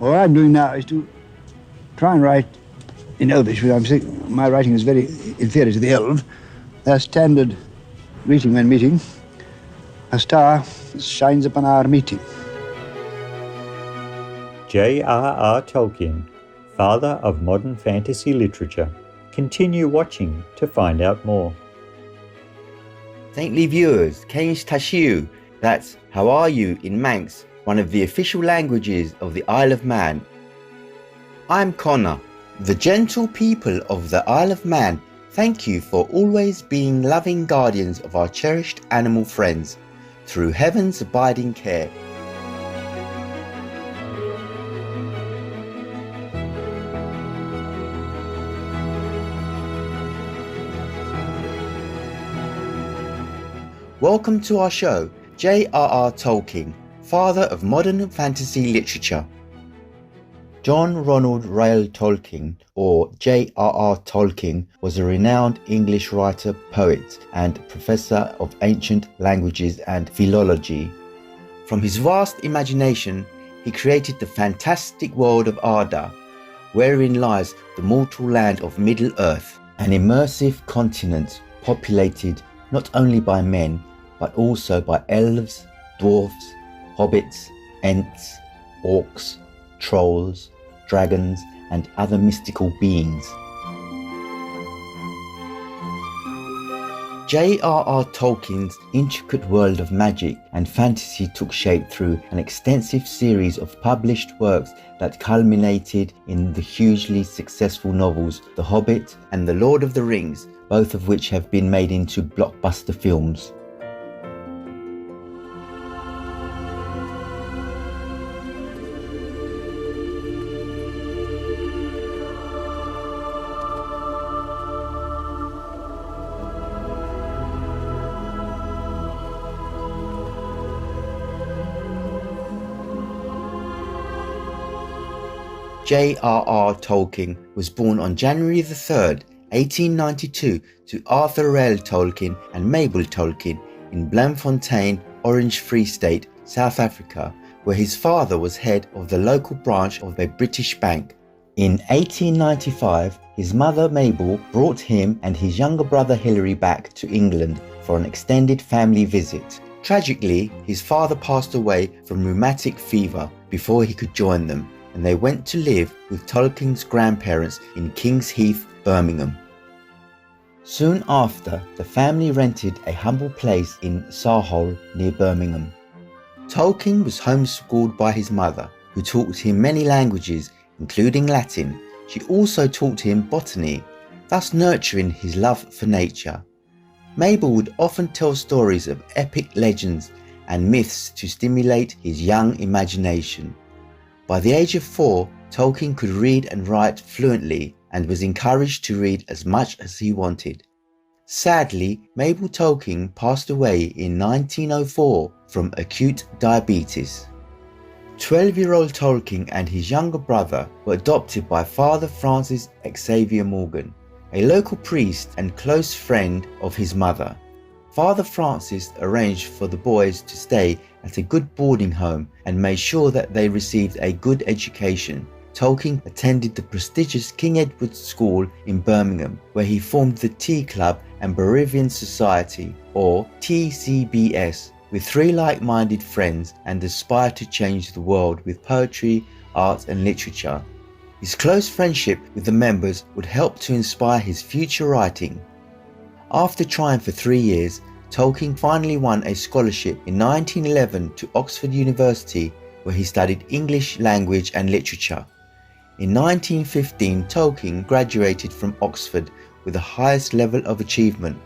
What I'm doing now is to try and write in Elvish, because my writing is very inferior to the Elves. Their standard greeting when meeting, a star shines upon our meeting. J.R.R. Tolkien, father of modern fantasy literature. Continue watching to find out more. Saintly viewers, Kaish Tashiu, that's how are you in Manx, one of the official languages of the Isle of Man. I'm Connor. The gentle people of the Isle of Man thank you for always being loving guardians of our cherished animal friends through heaven's abiding care. Welcome to our show, J.R.R. Tolkien, father of modern fantasy literature. John Ronald Reuel Tolkien, or J.R.R. Tolkien, was a renowned English writer, poet, and professor of ancient languages and philology. From his vast imagination, he created the fantastic world of Arda, wherein lies the mortal land of Middle-earth, an immersive continent populated not only by men, but also by Elves, Dwarves, Hobbits, Ents, Orcs, Trolls, dragons, and other mystical beings. J.R.R. Tolkien's intricate world of magic and fantasy took shape through an extensive series of published works that culminated in the hugely successful novels The Hobbit and The Lord of the Rings, both of which have been made into blockbuster films. J.R.R. Tolkien was born on January 3rd, 1892 to Arthur Reuel Tolkien and Mabel Tolkien in Bloemfontein, Orange Free State, South Africa, where his father was head of the local branch of a British bank. In 1895, his mother Mabel brought him and his younger brother Hilary back to England for an extended family visit. Tragically, his father passed away from rheumatic fever before he could join them, and they went to live with Tolkien's grandparents in King's Heath, Birmingham. Soon after, the family rented a humble place in Sarhol near Birmingham. Tolkien was homeschooled by his mother, who taught him many languages, including Latin. She also taught him botany, thus nurturing his love for nature. Mabel would often tell stories of epic legends and myths to stimulate his young imagination. By the age of 4, Tolkien could read and write fluently and was encouraged to read as much as he wanted. Sadly, Mabel Tolkien passed away in 1904 from acute diabetes. 12-year-old Tolkien and his younger brother were adopted by Father Francis Xavier Morgan, a local priest and close friend of his mother. Father Francis arranged for the boys to stay at a good boarding home and made sure that they received a good education. Tolkien attended the prestigious King Edward School in Birmingham, where he formed the Tea Club and Bolivian Society, or TCBS, with 3 like-minded friends and aspired to change the world with poetry, art and literature. His close friendship with the members would help to inspire his future writing. After trying for 3 years, Tolkien finally won a scholarship in 1911 to Oxford University, where he studied English language and literature. In 1915, Tolkien graduated from Oxford with the highest level of achievement.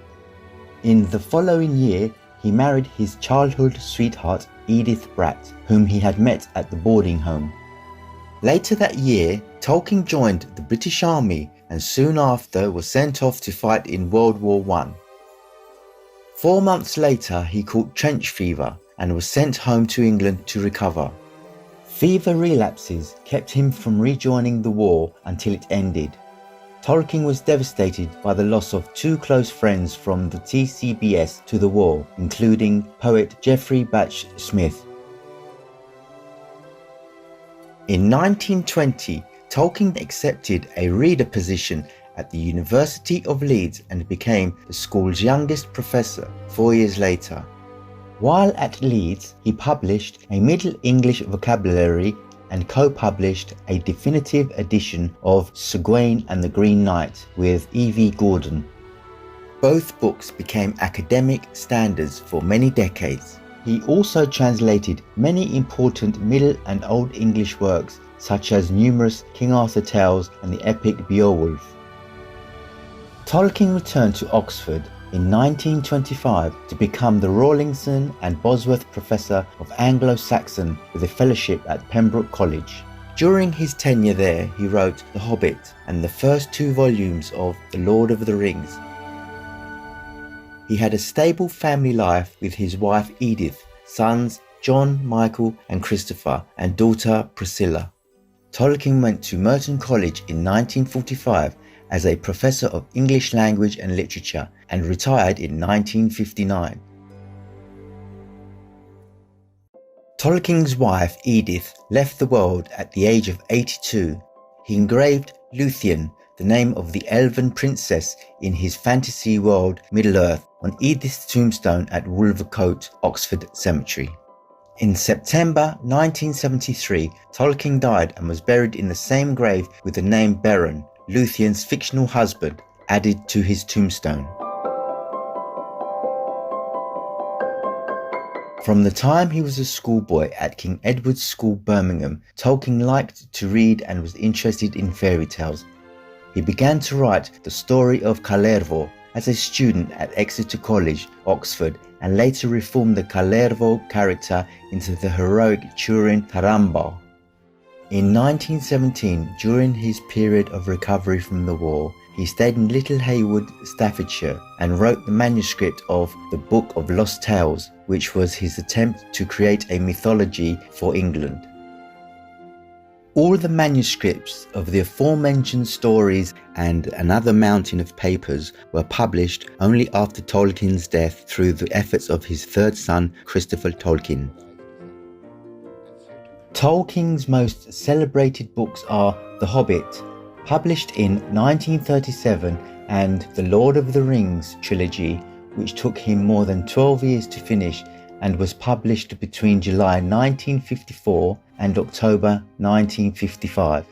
In the following year, he married his childhood sweetheart Edith Bratt, whom he had met at the boarding home. Later that year, Tolkien joined the British Army and soon after was sent off to fight in World War I. 4 months later, he caught trench fever and was sent home to England to recover. Fever relapses kept him from rejoining the war until it ended. Tolkien was devastated by the loss of 2 close friends from the TCBS to the war, including poet Geoffrey Batch Smith. In 1920, Tolkien accepted a reader position at the University of Leeds and became the school's youngest professor 4 years later. While at Leeds, he published a Middle English vocabulary and co-published a definitive edition of Sir Gawain and the Green Knight with E.V. Gordon. Both books became academic standards for many decades. He also translated many important Middle and Old English works such as numerous King Arthur tales and the epic Beowulf. Tolkien returned to Oxford in 1925 to become the Rawlinson and Bosworth Professor of Anglo-Saxon with a fellowship at Pembroke College. During his tenure there, he wrote The Hobbit and the first 2 volumes of The Lord of the Rings. He had a stable family life with his wife Edith, sons John, Michael and Christopher, and daughter Priscilla. Tolkien went to Merton College in 1945 as a professor of English language and literature and retired in 1959. Tolkien's wife Edith left the world at the age of 82. He engraved Luthien, the name of the elven princess in his fantasy world Middle-earth, on Edith's tombstone at Wolvercote, Oxford Cemetery. In September 1973, Tolkien died and was buried in the same grave with the name Beren, Luthien's fictional husband, added to his tombstone. From the time he was a schoolboy at King Edward's School, Birmingham, Tolkien liked to read and was interested in fairy tales. He began to write the story of Caerleon as a student at Exeter College, Oxford, and later reformed the Caerleon character into the heroic Turin Tarambal. In 1917, during his period of recovery from the war, he stayed in Little Heywood, Staffordshire, and wrote the manuscript of The Book of Lost Tales, which was his attempt to create a mythology for England. All the manuscripts of the aforementioned stories and another mountain of papers were published only after Tolkien's death through the efforts of his third son, Christopher Tolkien. Tolkien's most celebrated books are The Hobbit, published in 1937, and The Lord of the Rings trilogy, which took him more than 12 years to finish and was published between July 1954 and October 1955.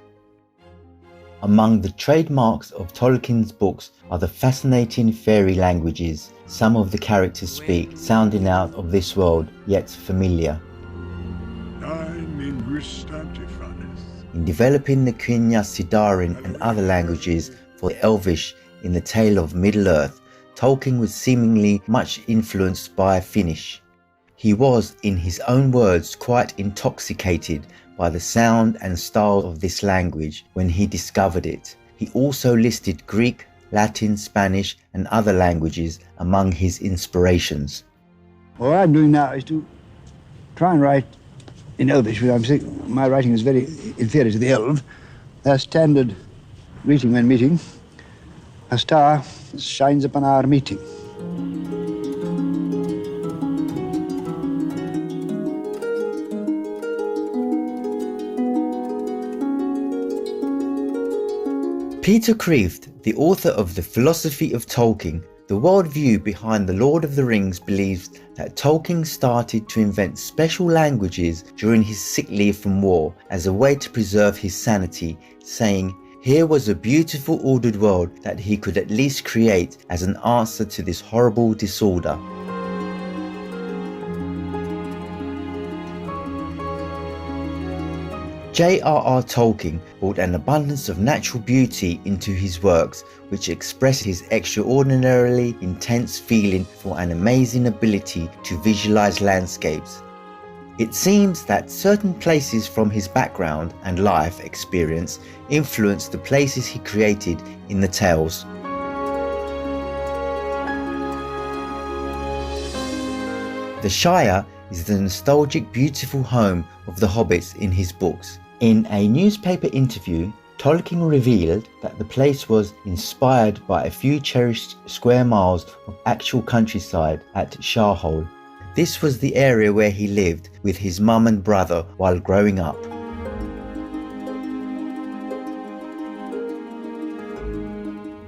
Among the trademarks of Tolkien's books are the fascinating fairy languages some of the characters speak, sounding out of this world, yet familiar. In developing the Quenya, Sindarin and other languages for the Elvish in the tale of Middle-earth, Tolkien was seemingly much influenced by Finnish. He was, in his own words, quite intoxicated by the sound and style of this language when he discovered it. He also listed Greek, Latin, Spanish and other languages among his inspirations. What I'm doing now is to try and write in Elvish, because my writing is very inferior to the Elves. Their standard greeting when meeting, a star shines upon our meeting. Peter Kreeft, the author of The Philosophy of Tolkien, the worldview behind The Lord of the Rings, believes that Tolkien started to invent special languages during his sick leave from war as a way to preserve his sanity, saying, "Here was a beautiful ordered world that he could at least create as an answer to this horrible disorder." J.R.R. Tolkien brought an abundance of natural beauty into his works, which express his extraordinarily intense feeling for an amazing ability to visualize landscapes. It seems that certain places from his background and life experience influenced the places he created in the tales. The Shire is the nostalgic, beautiful home of the Hobbits in his books. In a newspaper interview, Tolkien revealed that the place was inspired by a few cherished square miles of actual countryside at Sharhole. This was the area where he lived with his mum and brother while growing up.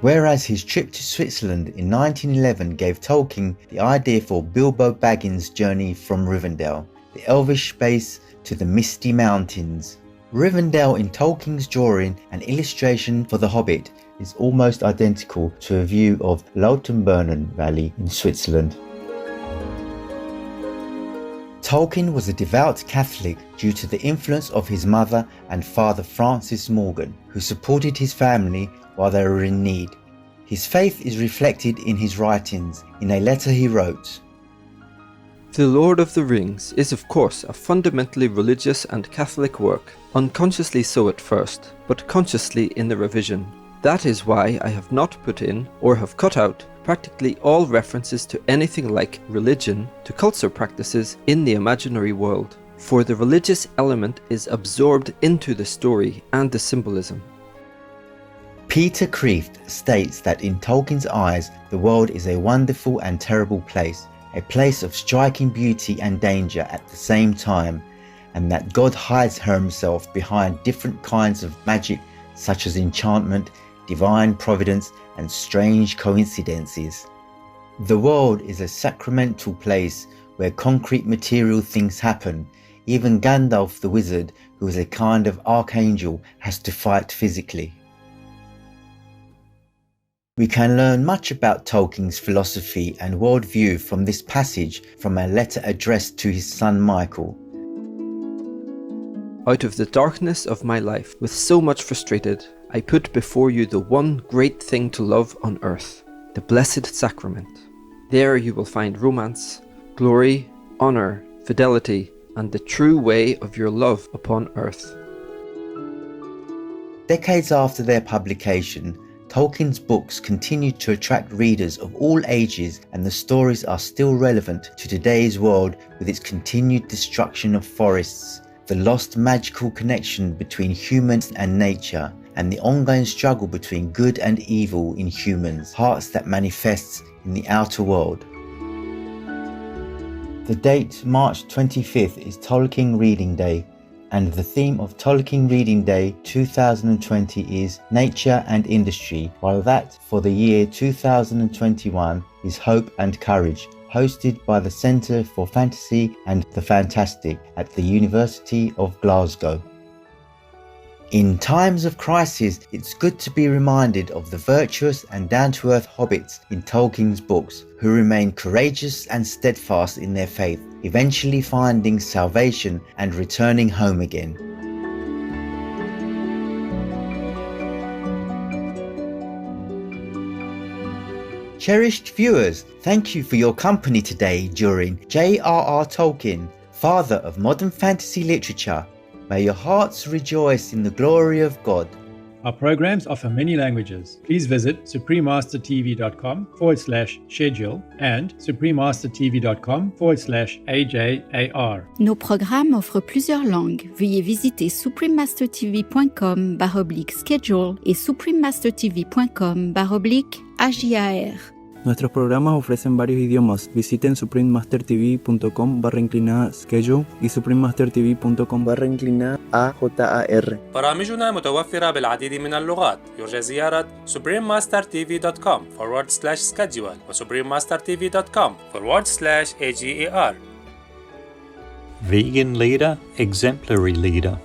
Whereas his trip to Switzerland in 1911 gave Tolkien the idea for Bilbo Baggins' journey from Rivendell, the Elvish space, to the misty mountains. Rivendell in Tolkien's drawing and illustration for The Hobbit is almost identical to a view of Lautenbrunnen Valley in Switzerland. Tolkien was a devout Catholic due to the influence of his mother and father Francis Morgan, who supported his family while they were in need. His faith is reflected in his writings in a letter he wrote. The Lord of the Rings is of course a fundamentally religious and Catholic work, unconsciously so at first, but consciously in the revision. That is why I have not put in, or have cut out, practically all references to anything like religion, to cults or practices in the imaginary world, for the religious element is absorbed into the story and the symbolism. Peter Kreeft states that in Tolkien's eyes, the world is a wonderful and terrible place, a place of striking beauty and danger at the same time, and that God hides himself behind different kinds of magic such as enchantment, divine providence, and strange coincidences. The world is a sacramental place where concrete material things happen. Even Gandalf the wizard, who is a kind of archangel, has to fight physically. We can learn much about Tolkien's philosophy and worldview from this passage from a letter addressed to his son Michael. Out of the darkness of my life, with so much frustrated, I put before you the one great thing to love on earth, the Blessed Sacrament. There you will find romance, glory, honor, fidelity, and the true way of your love upon earth. Decades after their publication, Tolkien's books continued to attract readers of all ages, and the stories are still relevant to today's world with its continued destruction of forests, the lost magical connection between humans and nature, and the ongoing struggle between good and evil in humans' hearts that manifests in the outer world. The date March 25th is Tolkien Reading Day, and the theme of Tolkien Reading Day 2020 is Nature and Industry, while that for the year 2021 is Hope and Courage, hosted by the Centre for Fantasy and the Fantastic at the University of Glasgow. In times of crisis, it's good to be reminded of the virtuous and down-to-earth hobbits in Tolkien's books, who remain courageous and steadfast in their faith, eventually finding salvation and returning home again. Cherished viewers, thank you for your company today during J.R.R. Tolkien, father of modern fantasy literature. May your hearts rejoice in the glory of God. Our programs offer many languages. Please visit suprememastertv.com/schedule and suprememastertv.com/AJAR. Nos programmes offrent plusieurs langues. Veuillez visiter suprememastertv.com/schedule et suprememastertv.com/AJAR. Nuestros programas ofrecen varios idiomas. Visiten suprememastertv.com/schedule y suprememastertv.com/AJAR. برامجنا متوفرة بالعديد من اللغات. يرجى زيارة suprememastertv.com/schedule و suprememastertv.com/AJAR. Vegan leader, exemplary leader.